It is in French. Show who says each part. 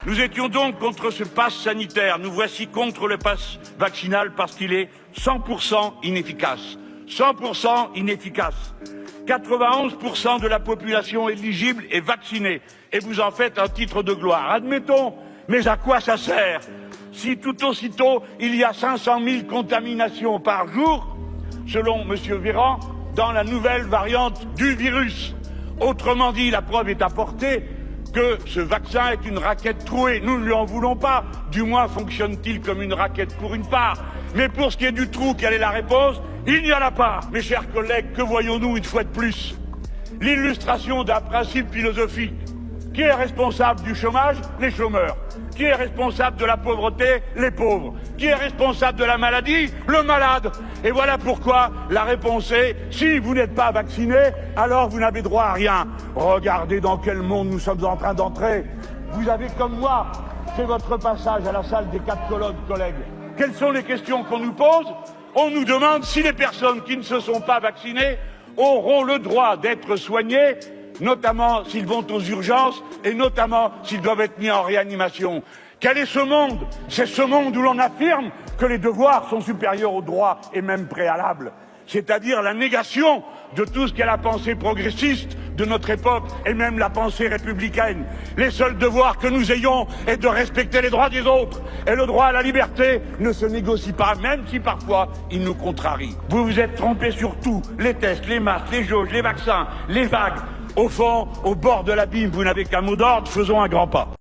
Speaker 1: Nous étions donc contre ce pass sanitaire. Nous voici contre le pass vaccinal parce qu'il est 100% inefficace. 100% inefficace. 91% de la population éligible est vaccinée. Et vous en faites un titre de gloire. Admettons, mais à quoi ça sert? Si tout aussitôt, il y a 500 000 contaminations par jour, selon M. Véran, dans la nouvelle variante du virus. Autrement dit, la preuve est apportée que ce vaccin est une raquette trouée. Nous ne lui en voulons pas. Du moins fonctionne-t-il comme une raquette pour une part. Mais pour ce qui est du trou, quelle est la réponse? Il n'y en a pas. Mes chers collègues, que voyons-nous une fois de plus? L'illustration d'un principe philosophique. Qui est responsable du chômage? Les chômeurs. Qui est responsable de la pauvreté? Les pauvres. Qui est responsable de la maladie? Le malade. Et voilà pourquoi la réponse est, si vous n'êtes pas vacciné, alors vous n'avez droit à rien. Regardez dans quel monde nous sommes en train d'entrer. Vous avez, comme moi, fait votre passage à la salle des 4 colonnes, collègues. Quelles sont les questions qu'on nous pose? On nous demande si les personnes qui ne se sont pas vaccinées auront le droit d'être soignées, notamment s'ils vont aux urgences et notamment s'ils doivent être mis en réanimation. Quel est ce monde? C'est ce monde où l'on affirme que les devoirs sont supérieurs aux droits et même préalables, c'est-à-dire la négation de tout ce qu'est la pensée progressiste de notre époque et même la pensée républicaine. Les seuls devoirs que nous ayons est de respecter les droits des autres. Et le droit à la liberté ne se négocie pas, même si parfois il nous contrarie. Vous vous êtes trompés sur tout, les tests, les masques, les jauges, les vaccins, les vagues. Au fond, au bord de l'abîme, vous n'avez qu'un mot d'ordre, faisons un grand pas.